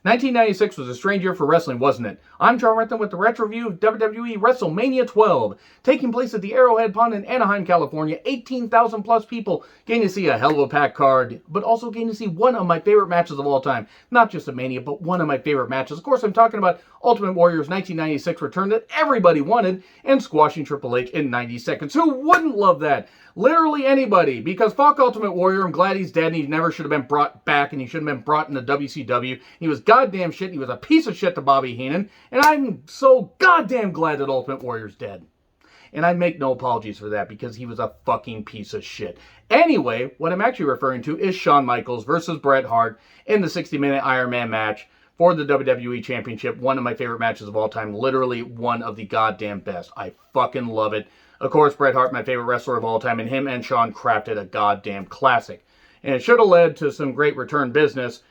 1996 was a strange year for wrestling, wasn't it? I'm John Renton with the retro review of WWE WrestleMania 12, taking place at the Arrowhead Pond in Anaheim, California. 18,000 plus people getting to see a hell of a packed card, but also getting to see one of my favorite matches of all time. Not just a Mania, but one of my favorite matches. Of course, I'm talking about Ultimate Warrior's 1996 return that everybody wanted, and squashing Triple H in 90 seconds. Who wouldn't love that? Literally anybody, because fuck Ultimate Warrior, I'm glad he's dead and he never should have been brought back and he should have been brought into WCW. He was goddamn shit, he was a piece of shit to Bobby Heenan, and I'm so goddamn glad that Ultimate Warrior's dead. And I make no apologies for that because he was a fucking piece of shit. Anyway, what I'm actually referring to is Shawn Michaels versus Bret Hart in the 60-minute Iron Man match for the WWE Championship. One of my favorite matches of all time, literally one of the goddamn best. I fucking love it. Of course, Bret Hart, my favorite wrestler of all time, and him and Shawn crafted a goddamn classic. And it should have led to some great return business,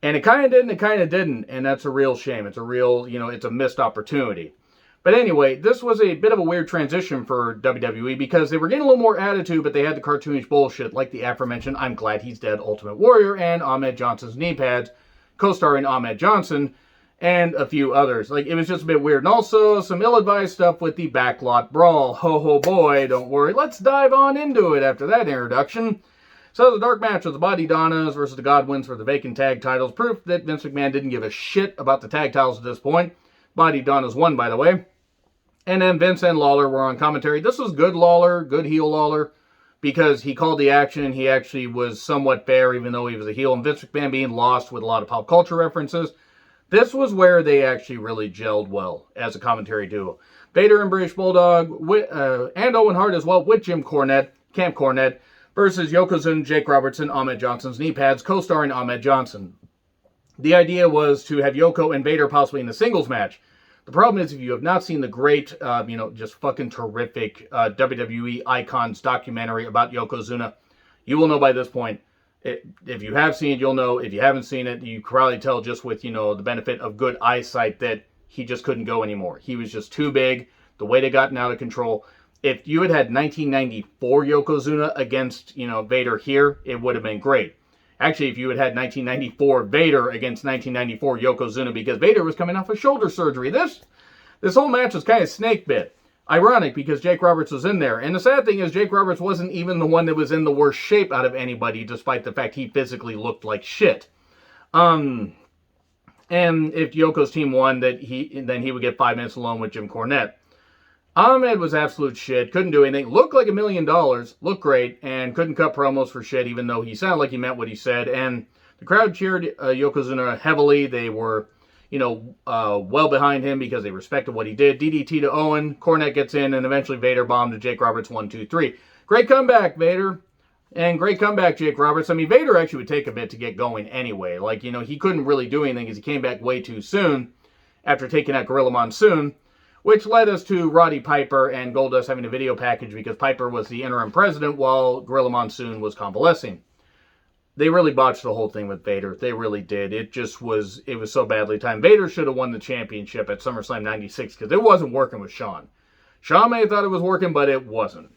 and it kind of did and it kind of didn't, and that's a real shame. It's a real, it's a missed opportunity. But anyway, this was a bit of a weird transition for WWE because they were getting a little more attitude, but they had the cartoonish bullshit like the aforementioned I'm Glad He's Dead Ultimate Warrior and Ahmed Johnson's knee pads, co-starring Ahmed Johnson, and a few others. Like, it was just a bit weird. And also, some ill-advised stuff with the Backlot Brawl. Ho ho boy, don't worry. Let's dive on into it after that introduction. So, the dark match was the Body Donnas versus the Godwins for the vacant tag titles. Proof that Vince McMahon didn't give a shit about the tag titles at this point. Body Donnas won, by the way. And then Vince and Lawler were on commentary. This was good Lawler, good heel Lawler, because he called the action and he actually was somewhat fair, even though he was a heel. And Vince McMahon being lost with a lot of pop culture references. This was where they actually really gelled well as a commentary duo. Vader and British Bulldog, and Owen Hart as well, with Camp Cornette, versus Yokozuna, Jake Robertson, Ahmed Johnson's knee pads, co-starring Ahmed Johnson. The idea was to have Yoko and Vader possibly in a singles match. The problem is, if you have not seen the great, just fucking terrific WWE Icons documentary about Yokozuna, you will know by this point. If you have seen it, you'll know. If you haven't seen it, you can probably tell just with, the benefit of good eyesight that he just couldn't go anymore. He was just too big. The weight had gotten out of control. If you had 1994 Yokozuna against, Vader here, it would have been great. Actually, if you had 1994 Vader against 1994 Yokozuna, because Vader was coming off of shoulder surgery. This whole match was kind of snake bit. Ironic, because Jake Roberts was in there. And the sad thing is, Jake Roberts wasn't even the one that was in the worst shape out of anybody, despite the fact he physically looked like shit. And if Yoko's team won, then he would get 5 minutes alone with Jim Cornette. Ahmed was absolute shit, couldn't do anything, looked like $1 million, looked great, and couldn't cut promos for shit, even though he sounded like he meant what he said. And the crowd cheered Yokozuna heavily. They were well behind him because they respected what he did. DDT to Owen, Cornette gets in, and eventually Vader bombed to Jake Roberts 1, 2, 3. Great comeback, Vader. And great comeback, Jake Roberts. I mean, Vader actually would take a bit to get going anyway. Like, he couldn't really do anything because he came back way too soon after taking out Gorilla Monsoon, which led us to Roddy Piper and Goldust having a video package because Piper was the interim president while Gorilla Monsoon was convalescing. They really botched the whole thing with Vader. They really did. It was so badly timed. Vader should have won the championship at SummerSlam 96 because it wasn't working with Shawn. Shawn may have thought it was working, but it wasn't.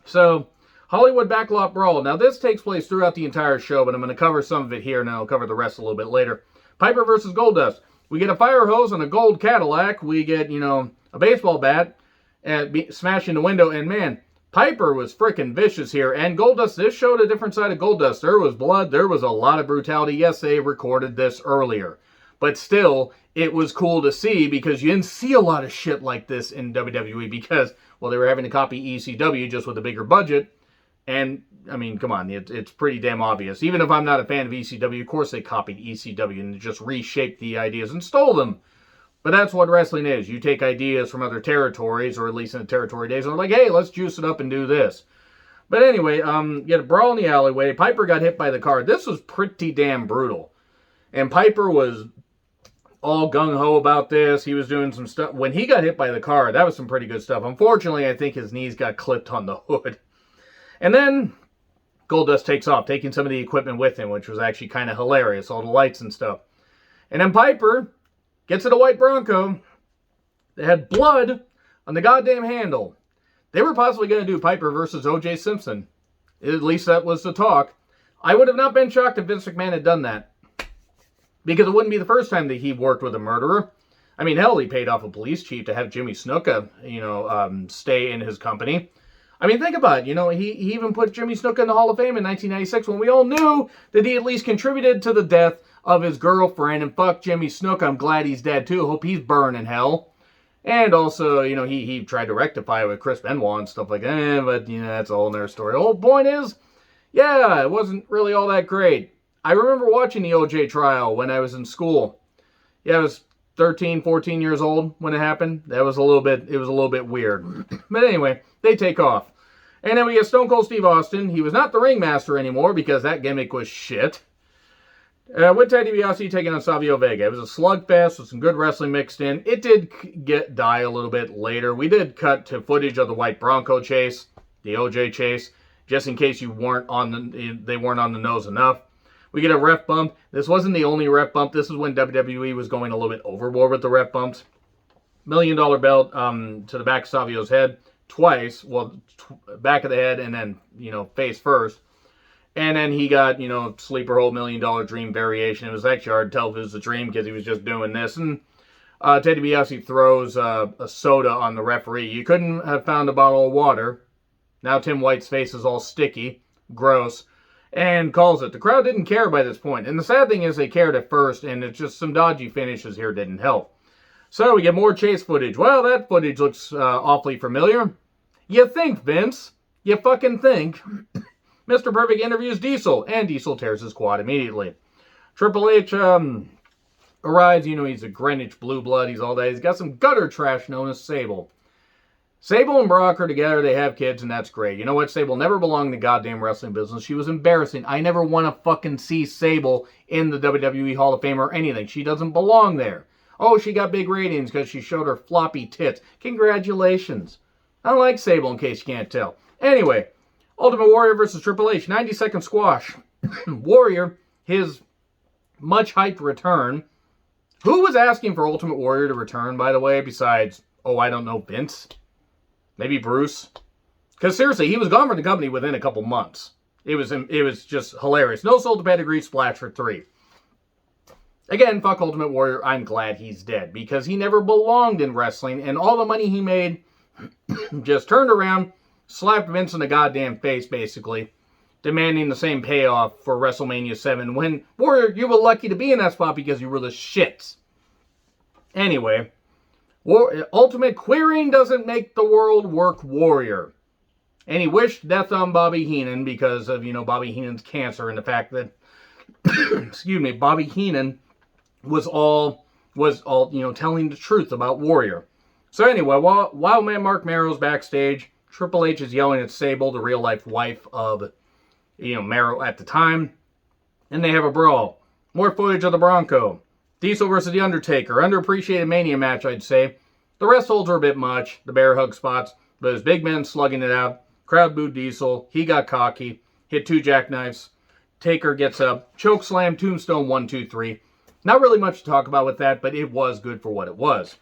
So, Hollywood Backlot Brawl. Now, this takes place throughout the entire show, but I'm going to cover some of it here, and I'll cover the rest a little bit later. Piper versus Goldust. We get a fire hose and a gold Cadillac. We get, a baseball bat smashing the window, and man, Piper was freaking vicious here, and Goldust, this showed a different side of Goldust. There was blood, there was a lot of brutality. Yes, they recorded this earlier, but still, it was cool to see because you didn't see a lot of shit like this in WWE because, well, they were having to copy ECW just with a bigger budget, and, I mean, come on, it's pretty damn obvious. Even if I'm not a fan of ECW, of course they copied ECW and just reshaped the ideas and stole them. But that's what wrestling is. You take ideas from other territories, or at least in the territory days, and they're like, hey, let's juice it up and do this. But anyway, you had a brawl in the alleyway. Piper got hit by the car. This was pretty damn brutal. And Piper was all gung-ho about this. He was doing some stuff. When he got hit by the car, that was some pretty good stuff. Unfortunately, I think his knees got clipped on the hood. And then Goldust takes off, taking some of the equipment with him, which was actually kind of hilarious, all the lights and stuff. And then Piper gets in a white Bronco that had blood on the goddamn handle. They were possibly going to do Piper versus O.J. Simpson. At least that was the talk. I would have not been shocked if Vince McMahon had done that. Because it wouldn't be the first time that he worked with a murderer. I mean, hell, he paid off a police chief to have Jimmy Snuka, stay in his company. I mean, think about it. He even put Jimmy Snuka in the Hall of Fame in 1996 when we all knew that he at least contributed to the death of his girlfriend. And fuck Jimmy Snuka, I'm glad he's dead too. Hope he's burning hell. And also, he tried to rectify it with Chris Benoit and stuff like that. But, that's a whole nother story. The whole point is, yeah, it wasn't really all that great. I remember watching the OJ trial when I was in school. Yeah, I was 13, 14 years old when it happened. It was a little bit weird. But anyway, they take off. And then we get Stone Cold Steve Austin. He was not the ringmaster anymore because that gimmick was shit. With Ted DiBiase taking on Savio Vega. It was a slugfest with some good wrestling mixed in. It did die a little bit later. We did cut to footage of the white Bronco chase, the OJ chase, just in case they weren't on the nose enough. We get a ref bump. This wasn't the only ref bump. This is when WWE was going a little bit overboard with the ref bumps. $1 million belt to the back of Savio's head twice. Well, back of the head and then, face first. And then he got, sleeper hold $1 million dream variation. It was actually hard to tell if it was a dream because he was just doing this. And Ted DiBiase throws a soda on the referee. You couldn't have found a bottle of water. Now Tim White's face is all sticky, gross, and calls it. The crowd didn't care by this point. And the sad thing is they cared at first, and it's just some dodgy finishes here didn't help. So we get more chase footage. Well, that footage looks awfully familiar. You think, Vince. You fucking think. Mr. Perfect interviews Diesel, and Diesel tears his quad immediately. Triple H arrives. He's a Greenwich blue blood. He's all that. He's got some gutter trash known as Sable. Sable and Brock are together. They have kids, and that's great. You know what? Sable never belonged in the goddamn wrestling business. She was embarrassing. I never want to fucking see Sable in the WWE Hall of Fame or anything. She doesn't belong there. Oh, she got big ratings because she showed her floppy tits. Congratulations. I don't like Sable, in case you can't tell. Anyway, Ultimate Warrior versus Triple H. 90-second squash. Warrior, his much-hyped return. Who was asking for Ultimate Warrior to return, by the way, besides, I don't know, Vince? Maybe Bruce? Because seriously, he was gone from the company within a couple months. It was just hilarious. No sold to pedigree, splash for 3. Again, fuck Ultimate Warrior. I'm glad he's dead because he never belonged in wrestling, and all the money he made just turned around, slapped Vince in the goddamn face, basically, demanding the same payoff for WrestleMania 7 when, Warrior, you were lucky to be in that spot because you were the shits. Anyway, Ultimate queering doesn't make the world work, Warrior. And he wished death on Bobby Heenan because of, Bobby Heenan's cancer and the fact that, Bobby Heenan was all, telling the truth about Warrior. So anyway, while Wild Man Mark Merrow's backstage, Triple H is yelling at Sable, the real-life wife of, Merrow at the time. And they have a brawl. More footage of the Bronco. Diesel versus The Undertaker. Underappreciated Mania match, I'd say. The rest holds are a bit much. The bear hug spots. But his big men slugging it out. Crowd booed Diesel. He got cocky. Hit 2 jackknives. Taker gets up. Choke slam. Tombstone 1, 2, 3. Not really much to talk about with that, but it was good for what it was.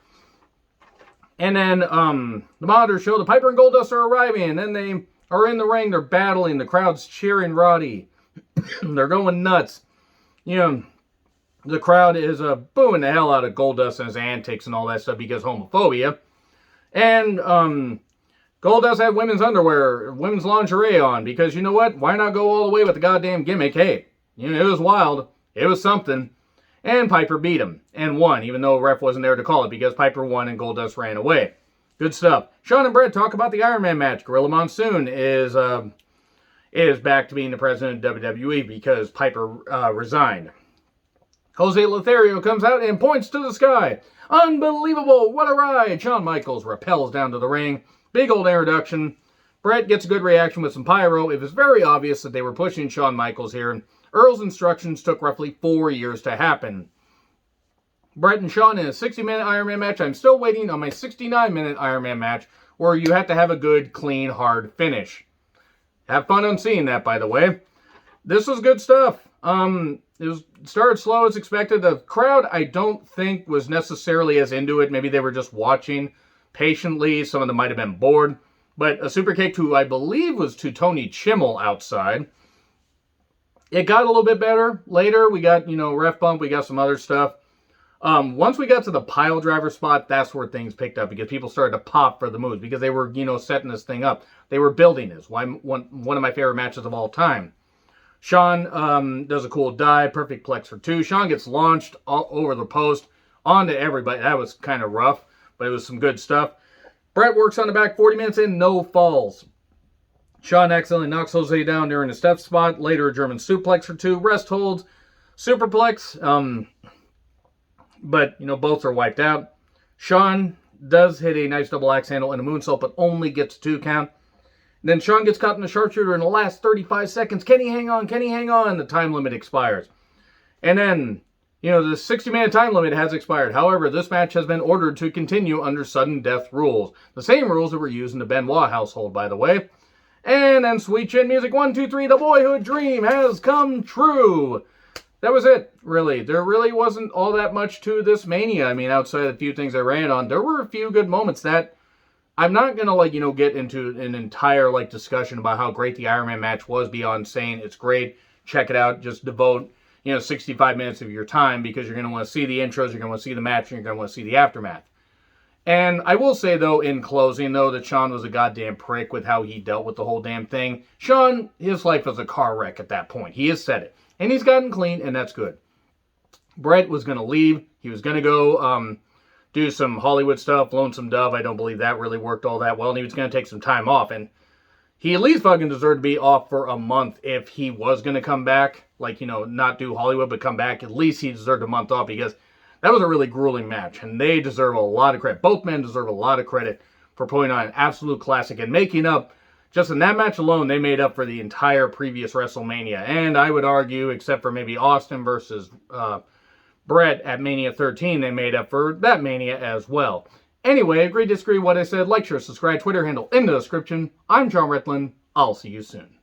And then the monitors show the Piper and Goldust are arriving. And then they are in the ring. They're battling. The crowd's cheering Roddy. They're going nuts. The crowd is booing the hell out of Goldust and his antics and all that stuff because homophobia. And Goldust had women's underwear, women's lingerie on because you know what? Why not go all the way with the goddamn gimmick? Hey, it was wild. It was something. And Piper beat him and won, even though a ref wasn't there to call it because Piper won and Goldust ran away. Good stuff. Shawn and Bret talk about the Iron Man match. Gorilla Monsoon is back to being the president of WWE because Piper resigned. Jose Lothario comes out and points to the sky. Unbelievable! What a ride! Shawn Michaels rappels down to the ring. Big old introduction. Bret gets a good reaction with some pyro. It was very obvious that they were pushing Shawn Michaels here. Earl's instructions took roughly 4 years to happen. Bret and Shawn in a 60-minute Iron Man match. I'm still waiting on my 69-minute Iron Man match where you have to have a good, clean, hard finish. Have fun on seeing that, by the way. This was good stuff. It started slow as expected. The crowd, I don't think, was necessarily as into it. Maybe they were just watching patiently. Some of them might have been bored. But a super kick to, I believe, was to Tony Chimmel outside. It got a little bit better later. We got, ref bump. We got some other stuff. Once we got to the pile driver spot, that's where things picked up because people started to pop for the moves because they were, setting this thing up. They were building this. One of my favorite matches of all time. Shawn does a cool dive, perfect plex for 2. Shawn gets launched all over the post onto everybody. That was kind of rough, but it was some good stuff. Bret works on the back 40 minutes in, no falls. Shawn accidentally knocks Jose down during a step spot. Later, a German suplex for 2. Rest holds, superplex. But, both are wiped out. Shawn does hit a nice double axe handle and a moonsault, but only gets 2 count. And then Shawn gets caught in the sharpshooter in the last 35 seconds. Can he hang on? Can he hang on? The time limit expires. And then, the 60-minute time limit has expired. However, this match has been ordered to continue under sudden death rules. The same rules that were used in the Benoit household, by the way. And then sweet chin music, 1, 2, 3, the boyhood dream has come true. That was it, really. There really wasn't all that much to this Mania. I mean, outside of a few things I ran on, there were a few good moments that I'm not going to, get into an entire, discussion about how great the Iron Man match was beyond saying it's great. Check it out. Just devote, 65 minutes of your time because you're going to want to see the intros, you're going to want to see the match, and you're going to want to see the aftermath. And I will say, though, in closing, though, that Shawn was a goddamn prick with how he dealt with the whole damn thing. Shawn, his life was a car wreck at that point. He has said it. And he's gotten clean, and that's good. Bret was going to leave. He was going to go do some Hollywood stuff, Lonesome Dove. I don't believe that really worked all that well. And he was going to take some time off. And he at least fucking deserved to be off for a month if he was going to come back. Not do Hollywood, but come back. At least he deserved a month off because that was a really grueling match. And they deserve a lot of credit. Both men deserve a lot of credit for putting on an absolute classic and making up. Just in that match alone, they made up for the entire previous WrestleMania. And I would argue, except for maybe Austin versus Bret at Mania 13, they made up for that Mania as well. Anyway, agree, disagree with what I said. Like, share, subscribe, Twitter handle in the description. I'm John Ritlin. I'll see you soon.